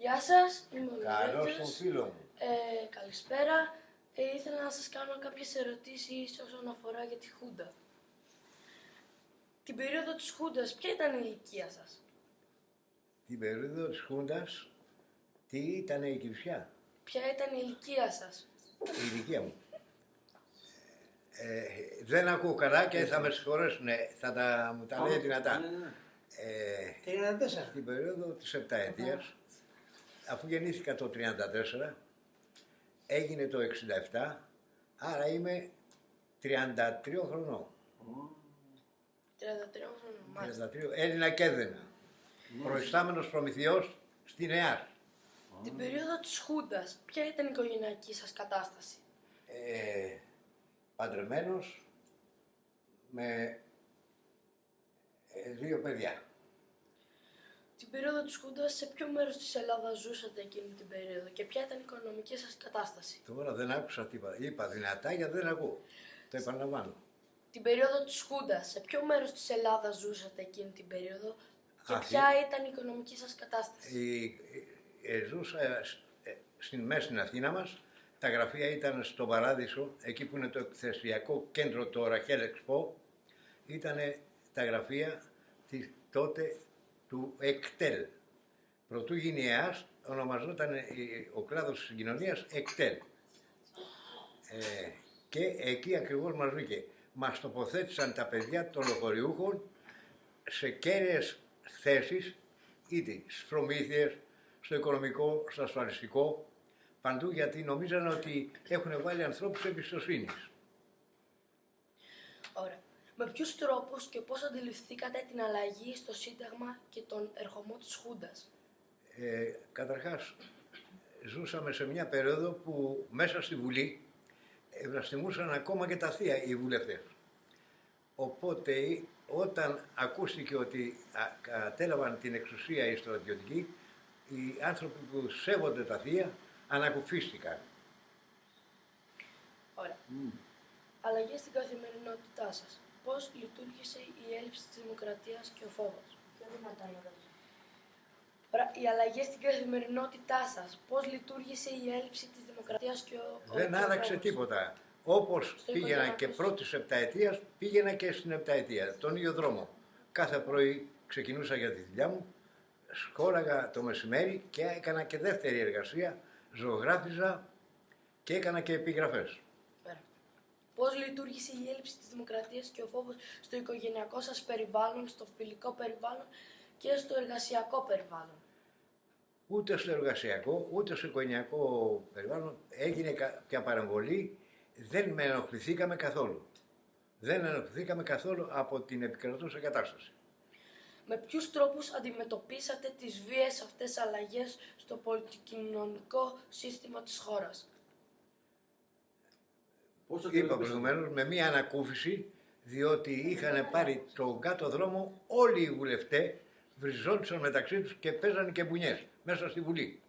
Γεια σας, είμαι ο Καλώς τον Λεζέντζος. φίλο μου. Καλησπέρα. Ήθελα να σας κάνω κάποιες ερωτήσεις όσον αφορά για τη Χούντα. Την περίοδο της Χούντας, ποια ήταν η ηλικία σας? Την περίοδο της Χούντας, τι ήταν η Κυψιά, Ποια ήταν η ηλικία σας? η ηλικία μου. Δεν ακούω καλά και θα με συγχωρέσουν, μου τα λέει δυνατά. Ναι. 34. Την περίοδο της επταετίας, αφού γεννήθηκα το 34, έγινε το 67, άρα είμαι 33 χρονών. 33 χρόνια, μάλιστα. 33, Έλληνα και Έδαινα. Προϊστάμενος προμηθειός στη Νεά. Την περίοδο της Χούντας, ποια ήταν η οικογενειακή σας κατάσταση? Παντρεμένος με 2 παιδιά. Την περίοδο της Χούντας, σε ποιο μέρος της Ελλάδας ζούσατε εκείνη την περίοδο και ποια ήταν η οικονομική σας κατάσταση? Τώρα δεν άκουσα τι είπα. Είπα δυνατά γιατί δεν ακούω. Το επαναλαμβάνω. Την περίοδο της Χούντας, σε ποιο μέρος της Ελλάδας ζούσατε εκείνη την περίοδο και Αυτή. ποια ήταν η οικονομική σας κατάσταση? Ζούσα στην μέση στην Αθήνα μας. Τα γραφεία ήταν στο Παράδεισο, εκεί που είναι το εκθεσιακό κέντρο, το Ραχέλ Εξπό. Ήταν τα γραφεία τότε του ΕΚΤΕΛ. Προτού γίνει ΕΑΣ, ονομαζόταν ο κλάδος της συγκοινωνίας ΕΚΤΕΛ. Και εκεί ακριβώς μας βρήκε. Μας τοποθέτησαν τα παιδιά των λεωφοριούχων σε κέραιες θέσεις, είτε στις προμήθειες, στο οικονομικό, στο ασφαλιστικό, παντού, γιατί νομίζαν ότι έχουν βάλει ανθρώπους εμπιστοσύνης. Ωραία. Με ποιους τρόπους και πώς αντιληφθήκατε την αλλαγή στο Σύνταγμα και τον ερχομό της Χούντας? Καταρχάς, ζούσαμε σε μια περίοδο που μέσα στη Βουλή ευλαστημούσαν ακόμα και τα θεία οι βουλευτές. Οπότε, όταν ακούστηκε ότι κατέλαβαν την εξουσία οι στρατιωτικοί, οι άνθρωποι που σέβονται τα θεία ανακουφίστηκαν. Ωραία. Αλλαγές στην καθημερινότητά σας. Πώς λειτουργήσε η έλλειψη της δημοκρατίας και ο φόβος? Ωραία. Οι αλλαγές στην καθημερινότητά σας. Πώς λειτουργήσε η έλλειψη της δημοκρατίας και ο Δεν άλλαξε φόβος? τίποτα. Όπως Στο πήγαινα οικογενειακό και σας. πρώτης επταετίας, πήγαινα και στην επταετία, τον ίδιο δρόμο. Κάθε πρωί ξεκινούσα για τη δουλειά μου, σχόλαγα το μεσημέρι και έκανα και δεύτερη εργασία, ζωγράφιζα και έκανα και επιγραφές. Πέρα. Πώς λειτουργήσε η έλλειψη της δημοκρατίας και ο φόβος στο οικογενειακό σας περιβάλλον, στο φιλικό περιβάλλον και στο εργασιακό περιβάλλον? Ούτε στο εργασιακό, ούτε στο οικογενειακό περιβάλλον έγινε κάποια παρεμβολή, δεν ενοχληθήκαμε καθόλου. Δεν ενοχληθήκαμε καθόλου από την επικρατούσα κατάσταση. Με ποιους τρόπους αντιμετωπίσατε τις βίαιες αυτές αλλαγές στο πολιτικοινωνικό σύστημα της χώρας? Είπα προηγουμένως, με μία ανακούφιση, διότι είχαν πάρει τον κάτω δρόμο όλοι οι βουλευτές, βριζόντουσαν μεταξύ τους και παίζανε και μπουνιές μέσα στη Βουλή.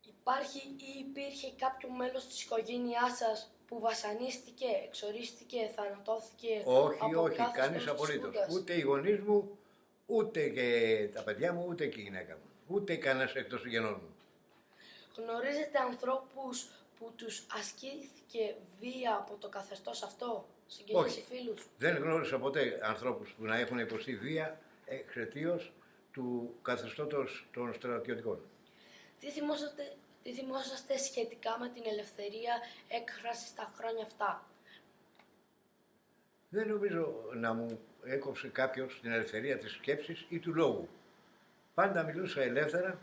Υπάρχει ή υπήρχε κάποιο μέλος της οικογένειάς σας που βασανίστηκε, εξορίστηκε, θανατώθηκε Όχι, από όχι, καθεστώς κανείς της απολύτως. Χούντας? Ούτε οι γονείς μου, ούτε και τα παιδιά μου, ούτε και η γυναίκα μου. Ούτε κανένας εκτός των γενών μου. Γνωρίζετε ανθρώπους που τους ασκήθηκε βία από το καθεστώς αυτό, συγγενείς Όχι. ή φίλους? Δεν γνώρισα ποτέ ανθρώπους που να έχουν υποστεί βία εξαιτίας του καθεστώτος των στρατιωτικών. Τι θυμόσαστε σχετικά με την ελευθερία έκφρασης τα χρόνια αυτά? Δεν νομίζω να μου έκοψε κάποιος την ελευθερία της σκέψης ή του λόγου. Πάντα μιλούσα ελεύθερα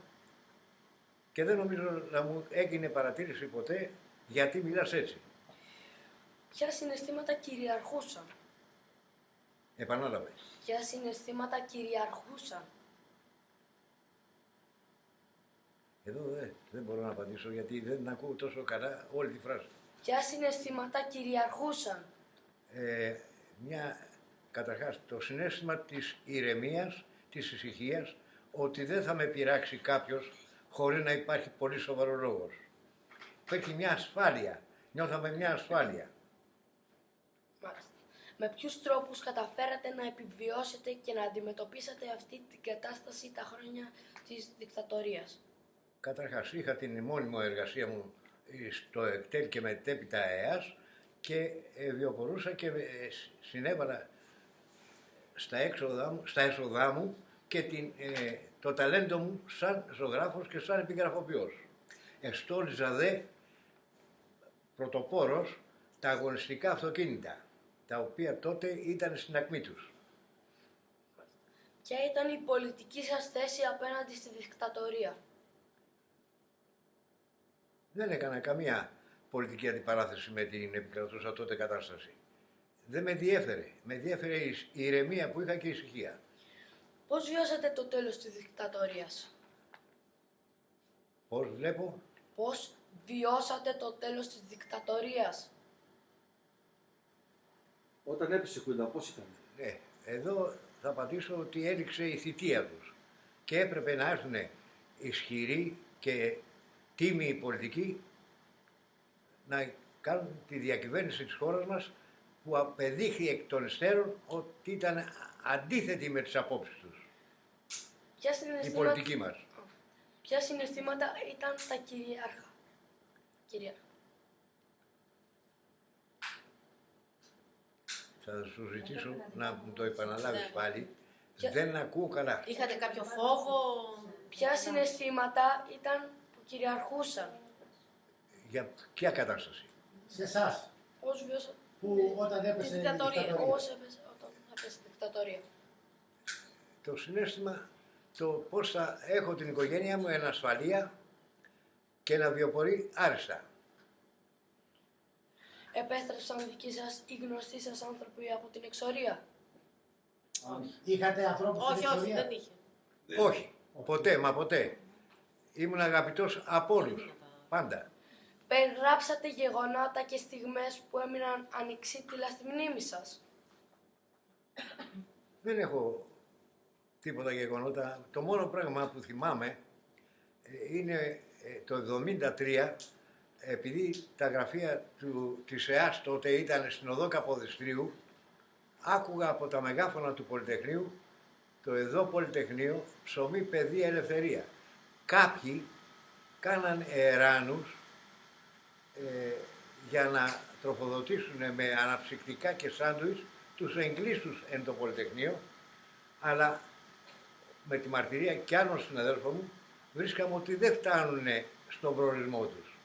και δεν νομίζω να μου έγινε παρατήρηση ποτέ γιατί μιλάς έτσι. Ποια συναισθήματα κυριαρχούσαν? Επανάλαβε. Ποια συναισθήματα κυριαρχούσαν? Εδώ δεν μπορώ να απαντήσω γιατί δεν ακούω τόσο καλά όλη τη φράση. Ποια συναισθήματα κυριαρχούσαν? Καταρχάς, το συναίσθημα της ηρεμίας, της ησυχίας, ότι δεν θα με πειράξει κάποιος χωρίς να υπάρχει πολύ σοβαρό λόγος. Υπάρχει μια ασφάλεια, νιώθαμε μια ασφάλεια. Μάλιστα. Με ποιους τρόπους καταφέρατε να επιβιώσετε και να αντιμετωπίσετε αυτή την κατάσταση τα χρόνια της δικτατορίας? Καταρχάς, είχα την μόνιμη εργασία μου στο ΕΚΤΕΛ και μετέπειτα ΕΑΣ και βιοπορούσα και συνέβαλα στα έσοδά μου και το ταλέντο μου σαν ζωγράφος και σαν επιγραφοποιός. Εστόλιζα δε πρωτοπόρος τα αγωνιστικά αυτοκίνητα, τα οποία τότε ήταν στην ακμή τους. Ποια ήταν η πολιτική σας θέση απέναντι στη δικτατορία? Δεν έκανα καμία πολιτική αντιπαράθεση με την επικρατούσα τότε κατάσταση. Δεν με διέφερε. Με διέφερε η ηρεμία που είχα και η ησυχία. Πώς βιώσατε το τέλος της δικτατορίας? Πώς βλέπω? Πώς βιώσατε το τέλος της δικτατορίας? Όταν έπεσε η Χούντα, πώς ήταν? Ναι, εδώ θα απαντήσω ότι έληξε η θητεία τους και έπρεπε να έρθουν ισχυροί και τίμιοι πολιτικοί να κάνουν τη διακυβέρνηση της χώρας μας, που απεδείχθη εκ των υστέρων ότι ήταν αντίθετη με τις απόψεις τους, η πολιτική μας. Ποια συναισθήματα ήταν τα κυρίαρχα? Θα σου ζητήσω να μου το επαναλάβεις πάλι. Δεν ακούω καλά. Είχατε κάποιο φόβο? Ποια συναισθήματα ήταν που κυριαρχούσαν? Για ποια κατάσταση? Σε εσάς, Πώς βιώσατε που όταν έπεσε η δικτατορία. Πώς έπεσε όταν έπεσε η δικτατορία? Το συναίσθημα, το πώς θα έχω την οικογένεια μου εν ασφαλεία και να βιοπορεί άριστα. Επέστρεψαν δικοί σας ή γνωστοί σας άνθρωποι από την εξορία? Είχατε ανθρώπους στην Όχι, όχι, εξορία? δεν είχε. Όχι, ποτέ, μα ποτέ. Ήμουν αγαπητός από όλους, πάντα. Περιγράψατε γεγονότα και στιγμές που έμειναν ανεξίτηλα στη μνήμη σας? Δεν έχω τίποτα γεγονότα. Το μόνο πράγμα που θυμάμαι είναι το 1973, επειδή τα γραφεία της ΕΑΣ τότε ήταν στην οδό Καποδιστρίου, άκουγα από τα μεγάφωνα του Πολυτεχνείου το εδώ Πολυτεχνείο, ψωμί, παιδεία, ελευθερία. Κάποιοι κάναν εράνους για να τροφοδοτήσουν με αναψυκτικά και σάντουιτς τους εγκλήστους εν το Πολυτεχνείο, αλλά με τη μαρτυρία κι άλλων συναδέλφων μου βρίσκαμε ότι δεν φτάνουν στον προορισμό τους.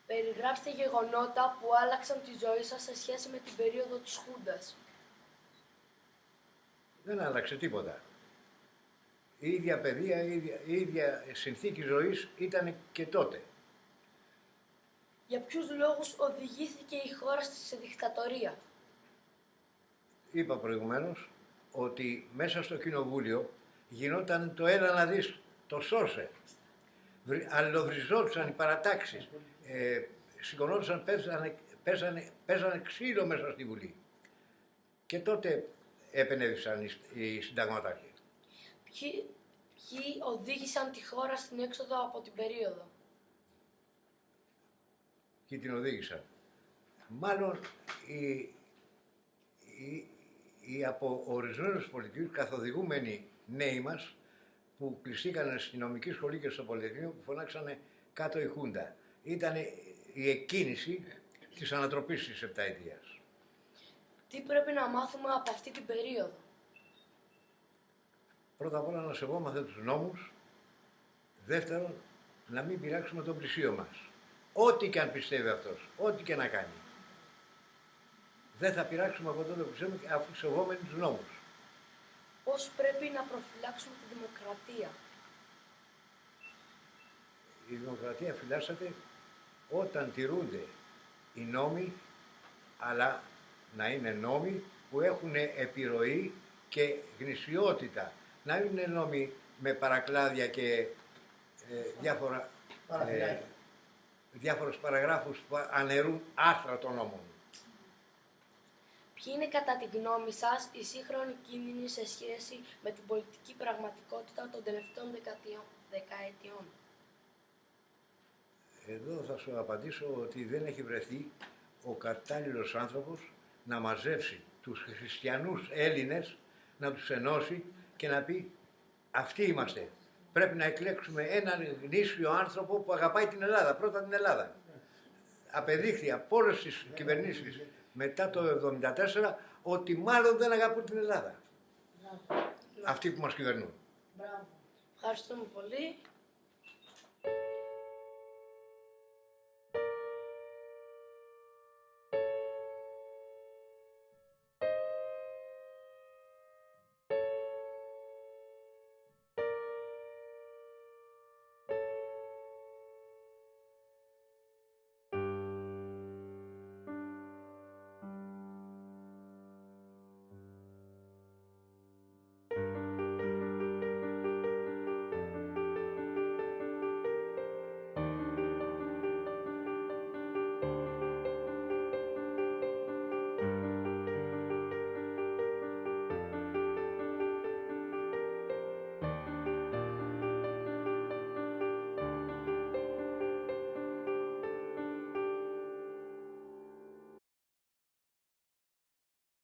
Περιγράψτε γεγονότα που άλλαξαν τη ζωή σας σε σχέση με την περίοδο της Χούντας. Δεν άλλαξε τίποτα. Η ίδια παιδεία, η ίδια συνθήκη ζωής ήταν και τότε. Για ποιους λόγους οδηγήθηκε η χώρα σε δικτατορία? Είπα προηγουμένως ότι μέσα στο κοινοβούλιο γινόταν το έλα να δεις, το σώσε. Αλληλοβριζόντουσαν οι παρατάξεις, σηκωνόντουσαν, πέσανε ξύλο μέσα στη Βουλή. Και τότε επενέβησαν οι συνταγματάρχοι. Ποιοι οδήγησαν τη χώρα στην έξοδο από την περίοδο? Και την οδήγησαν. Μάλλον οι από ορισμένους πολιτικούς καθοδηγούμενοι νέοι μας που κλειστήκαν στη νομική σχολή και στο Πολυτεχνείο, που φωνάξανε κάτω η Χούντα. Ήταν η εκκίνηση της ανατροπής της επταετίας. Τι πρέπει να μάθουμε από αυτή την περίοδο? Πρώτα απ' όλα να σεβόμαστε τους νόμους. Δεύτερον, να μην πειράξουμε τον πλησίο μας. Ό,τι και αν πιστεύει αυτός, ό,τι και να κάνει. Δεν θα πειράξουμε από τότε που πιστεύουμε, αφού σεβόμενοι τους νόμους. Πώς πρέπει να προφυλάξουμε τη δημοκρατία? Η δημοκρατία φυλάσσεται όταν τηρούνται οι νόμοι, αλλά να είναι νόμοι που έχουν επιρροή και γνησιότητα. Να είναι νόμοι με παρακλάδια και διάφορους παραγράφους που αναιρούν άρθρα των νόμων. Ποιοι είναι κατά τη γνώμη σας οι σύγχρονοι κίνδυνοι σε σχέση με την πολιτική πραγματικότητα των τελευταίων δεκαετιών? Εδώ θα σου απαντήσω ότι δεν έχει βρεθεί ο κατάλληλος άνθρωπος να μαζέψει τους χριστιανούς Έλληνες, να τους ενώσει και να πει αυτοί είμαστε. Πρέπει να εκλέξουμε έναν γνήσιο άνθρωπο που αγαπάει την Ελλάδα, πρώτα την Ελλάδα. Απεδείχθη από όλες τις κυβερνήσεις μετά το 1974 ότι μάλλον δεν αγαπούν την Ελλάδα. Αυτοί που μας κυβερνούν. Ευχαριστούμε πολύ.